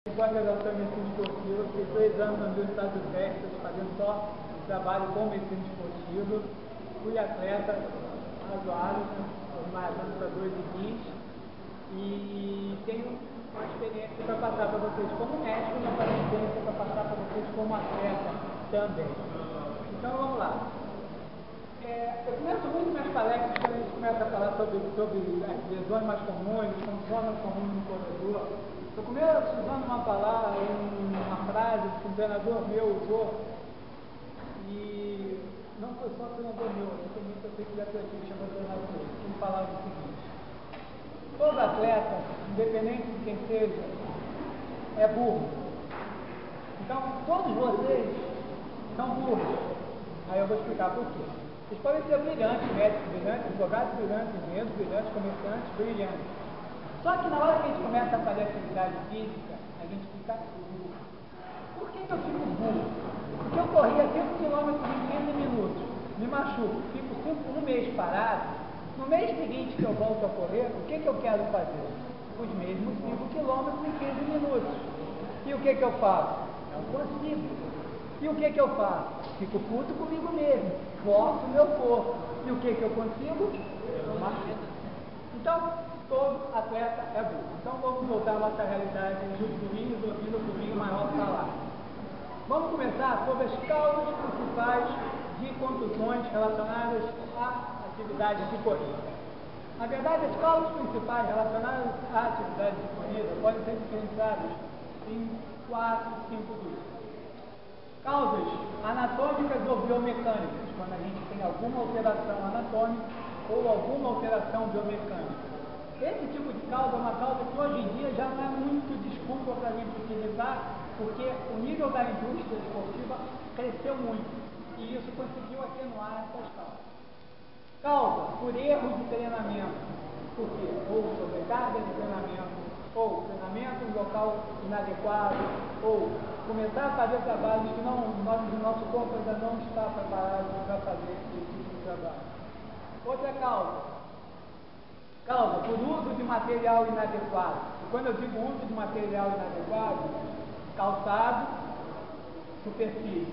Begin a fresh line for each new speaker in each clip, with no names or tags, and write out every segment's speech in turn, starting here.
Pós-graduação em medicina esportiva, fiquei 3 anos nos Estados do Texas, fazendo só trabalho com medicina esportiva. Fui atleta razoável, maratonas para 2 e 20, e tenho uma experiência para passar para vocês como médico e uma experiência para passar para vocês como atleta também. Então vamos lá. Eu começo muito minhas palestras quando a gente começa a falar sobre as lesões mais comuns, as condições mais comuns no corredor. Eu começo usando uma palavra, uma frase que um treinador meu usou, e não foi só um treinador meu, eu tenho muito tempo de atletismo, chama treinador, que ele falava o seguinte: todo atleta, independente de quem seja, é burro. Então, todos vocês são burros. Aí eu vou explicar por quê. Vocês podem ser brilhantes, médicos brilhantes, advogados brilhantes, engenheiros brilhantes, comerciantes brilhantes. Só que na hora que a gente começa a fazer atividade física, a gente fica burro. Por que eu fico burro? Porque eu corria 5 km em 15 minutos, me machuco, fico um mês parado. No mês seguinte que eu volto a correr, o que eu quero fazer? Os mesmos 5 km em 15 minutos. E o que eu faço? Não consigo. E o que eu faço? Fico puto comigo mesmo, forço o meu corpo. E o que eu consigo? Eu machuco. Então, todo atleta é burro. Então vamos voltar à nossa realidade dos burrinhos, ouvindo o burrinho maior falar. Vamos começar sobre as causas principais de contusões relacionadas à atividade de corrida. Na verdade, as causas principais relacionadas à atividade de corrida podem ser diferenciadas em 4, 5 grupos. Causas anatômicas ou biomecânicas, quando a gente tem alguma alteração anatômica ou alguma alteração biomecânica. Esse tipo de causa é uma causa que hoje em dia já não é muito desculpa para a gente utilizar, porque o nível da indústria esportiva cresceu muito e isso conseguiu atenuar essas causas. Causa por erros de treinamento, por quê? Ou sobrecarga de treinamento, ou treinamento em local inadequado, ou começar a fazer trabalhos que o nosso corpo ainda não está preparado para fazer esse tipo de trabalho. Outra causa por uso de material inadequado. E quando eu digo uso de material inadequado, calçado, superfície.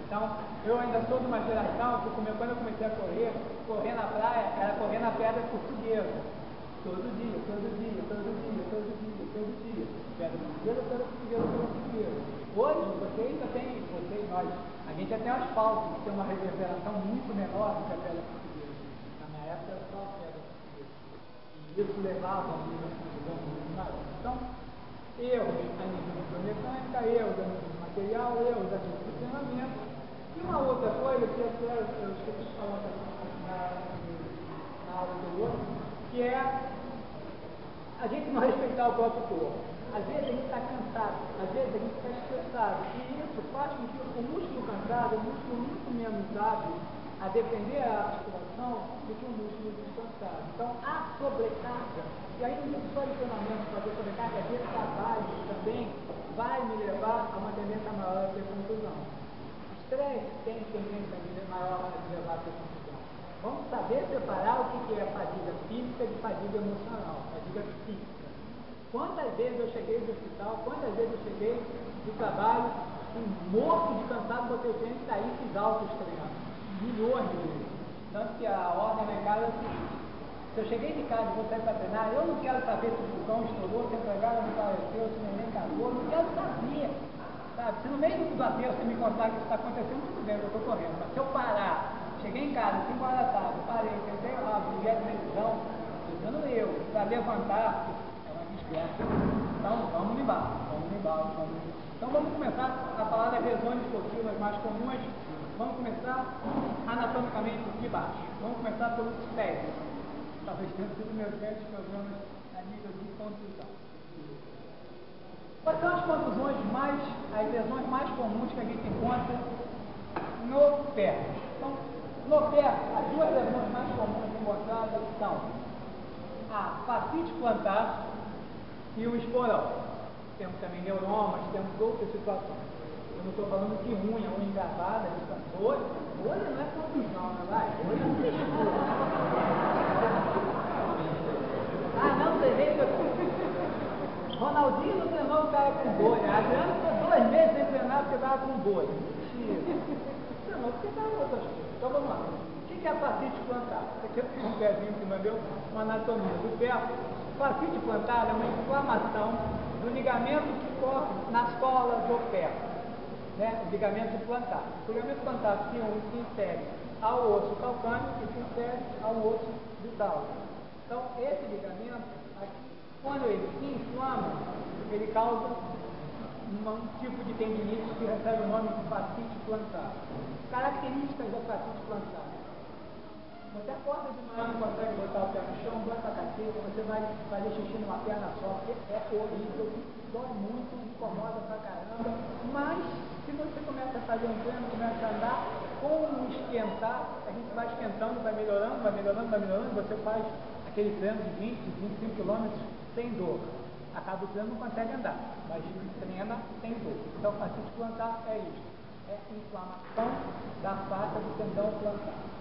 Então, eu ainda sou de uma geração que quando eu comecei a correr na praia, era correr na pedra portuguesa. Todo dia. Pedra portuguesa. Hoje, nós, a gente até asfalto, que tem uma reverberação muito menor do que a pedra portuguesa. Na minha época era só a pedra portuguesa. E isso levava a uma confusão muito maior. Então, erros a nível de biomecânica, erros a nível de material, erros a nível de treinamento. E uma outra coisa que eu esqueci de falar na aula anterior, que é a gente não respeitar o próprio corpo. Às vezes a gente está cansado, às vezes a gente está estressado, e isso faz com que o músculo cansado é um músculo muito menos hábil a defender a articulação do que um músculo descansado. Então, a sobrecarga, e aí não é só de treinamento fazer sobrecarga, de trabalho também vai me levar a uma tendência maior a ter contusão. O estresse tem tendência maior a me levar a ter contusão. Vamos saber separar o que é fadiga física de fadiga emocional, fadiga física. Quantas vezes eu cheguei do hospital, quantas vezes eu cheguei do trabalho, morto de cansado, botei o tênis e saí e fiz altos treinos. Milhões de vezes. Tanto que a ordem lá em casa é o seguinte: se eu cheguei de casa e vou sair para treinar, eu não quero saber se o vulcão estourou, se a empregada não apareceu, se ninguém cagou, não quero saber. Sabe? Se no meio do aterro você me contar que isso está acontecendo, tudo bem, eu estou correndo. Mas se eu parar, cheguei em casa, 5 horas da tarde, parei, tentei lá, liguei a televisão, usando eu, para levantar, então, vamos embora. Então, vamos começar a falar das lesões esportivas mais comuns. Vamos começar anatomicamente de baixo. Vamos começar pelos pés. Talvez tenha sido meus grandes problemas a nível de contusão. Quais são as lesões mais comuns que a gente encontra no pé? Então, no pé, as duas lesões mais comuns encontradas são a fascite plantar e o esporão. Temos também neuromas, temos outras situações. Eu não estou falando de unha engravada, olha não é contusão, não vai? Olha não tem escuro. Ah, não, treinei. Ronaldinho não treinou o cara com dor. Adriano ficou 2 meses sem treinar porque estava com dor. Mentira. Treinou porque estava com outras coisas. Então vamos lá. O que é a fascite plantar? Aqui eu tenho um pezinho que mandou uma anatomia do pé. Fascite plantar é uma inflamação do ligamento que corre na sola do pé. Né? O ligamento plantar. O ligamento plantar se insere ao osso calcâneo e se insere ao osso do talco. Então, esse ligamento, aqui, quando ele se inflama, ele causa um tipo de tendinite que recebe o nome de fascite plantar. Características da fascite plantar. Você acorda de manhã, não consegue botar o pé no chão, dói pra cacete, você vai fazer xixi numa perna só, porque é horrível, dói muito, incomoda pra caramba, mas se você começa a fazer um treino, começa a andar, com o esquentar, a gente vai esquentando, vai melhorando, você faz aquele treino de 20, 25 km sem dor. Acaba o treino, não consegue andar, mas treina sem dor. Então, fascite plantar é isso, é inflamação da face do tendão plantar.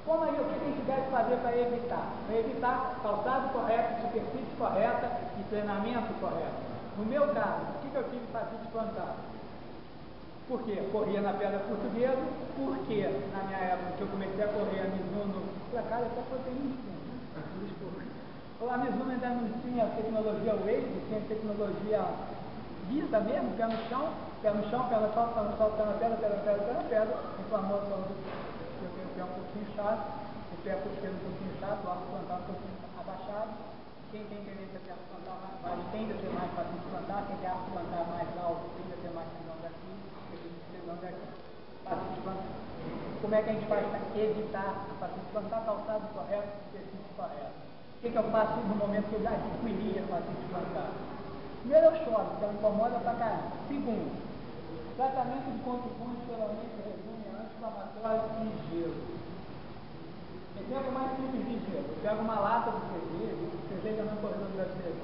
Como aí, o que a gente deve fazer para evitar? Para evitar calçado correto, superfície correta e treinamento correto. No meu caso, o que eu tive fascite plantar? Por quê? Corria na pedra portuguesa, porque na minha época que eu comecei a correr a Mizuno, por acaso até proteína, a Mizuno ainda não tinha tecnologia Waze, tinha tecnologia lisa mesmo, pé no chão, pé no chão, pé no sol, pé no sol, pé na pedra, inflamou a saúde. Eu tenho o pé um pouquinho chato, o pé posterior um pouquinho chato, o arco plantar um pouquinho abaixado. Quem tem tendência a ter arco plantar mais baixo tende a ter mais fascite plantar, quem tem arco plantar mais alto tende a ter mais tendão daqui, tendão daqui. Fascite plantar. Como é que a gente faz para evitar a fascite plantar? Calçado correto, superfície correta. O que eu faço no momento que eu já adquiri a fascite plantar? Primeiro eu choro, porque ela incomoda pra caramba. Segundo, tratamento de contusões geralmente resume a anti-inflamatório e gelo. Exemplo mais simples de gelo. Eu pego uma lata de cerveja não corredor brasileiro.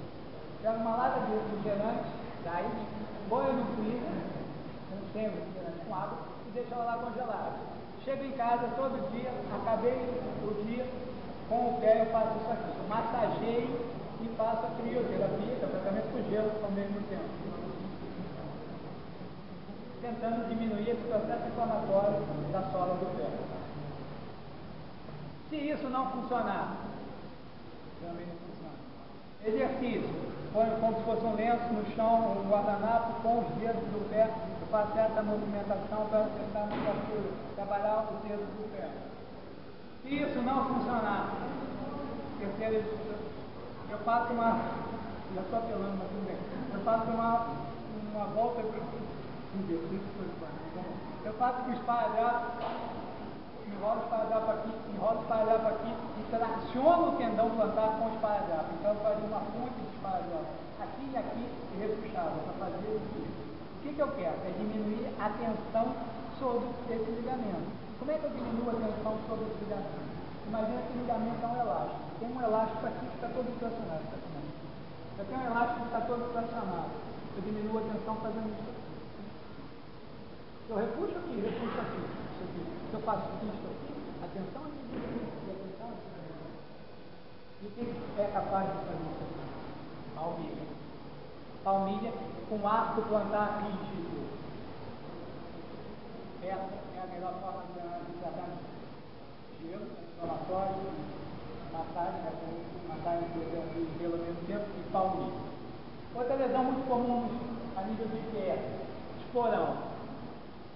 Pego uma lata de refrigerante, daí, põe no freezer, não tem refrigerante com água, e deixo ela lá congelada. Chego em casa todo dia, acabei o dia, com o pé eu faço isso aqui. Eu massageio e faço a crioterapia, que é o tratamento com gelo ao mesmo tempo. Tentando diminuir esse processo inflamatório da sola do pé. Se isso não funcionar, também não funciona. Exercício. Põe como se fosse um lenço no chão, um guardanapo com os dedos do pé. Eu faço essa movimentação para tentar trabalhar os dedos do pé. Se isso não funcionar, eu faço uma. Já estou apelando, mas tudo bem. Eu faço uma volta de. Eu faço com o esparadrapo, enrolo o esparadrapo aqui e traciono o tendão plantar com o esparadrapo. Então eu faria uma ponte de esparadrapo aqui e aqui e repuxava para fazer isso. O que eu quero? É diminuir a tensão sobre esse ligamento. Como é que eu diminuo a tensão sobre esse ligamento? Imagina que o ligamento é um elástico. Tem um elástico aqui que está todo tracionado. Eu tenho um elástico que está todo tracionado. Eu diminuo a tensão fazendo isso aqui. Eu repuxo aqui, repuxo aqui. Se eu faço isto aqui, a tensão é diminui, e a tensão é diminui. E quem é capaz de fazer isso aqui? Palmilha. Palmilha com arco plantar rígido. Essa é a melhor forma de tratar gelo, inflamatório, massagem de gelo ao mesmo tempo e palmilha. Outra lesão muito comum a nível de pé, esporão.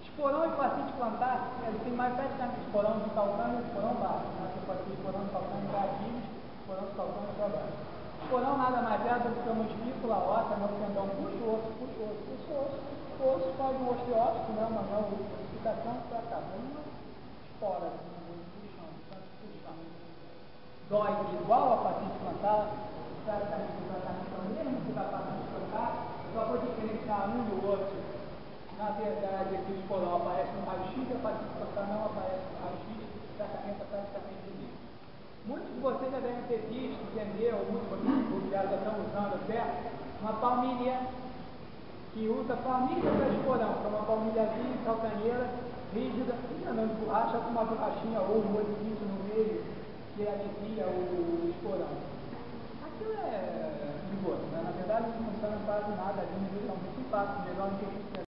Esporão e fascite plantar, eles têm mais praticamente esporão de calcânio e esporão baixo. Você pode ter esporão de calcânio para Aquiles, esporão de calcânio para baixo. Esporão nada mais é do que uma espícula óssea, meu tendão puxa o osso faz um osteótico, né, uma não ossificação para cá. Uma espora, puxando. Dói igual a fascite plantar, praticamente o tratamento é o mesmo que da fascite plantar, só vou diferenciar um do outro. Na verdade, aqui o esporão aparece no raio-x, a fascite plantar não aparece no raio-x, o tratamento é praticamente o mesmo. Muitos de vocês já devem ter visto, entendeu? Muitos de vocês já estão usando até uma palmilha, que usa palmilha para esporão, que é uma palmilhazinha calcaneira, rígida, não de borracha, com uma borrachinha ou um orifício no meio, que alivia o esporão. Aquilo é perigoso, né? Na verdade não funciona quase nada ali, realmente impacto melhor do que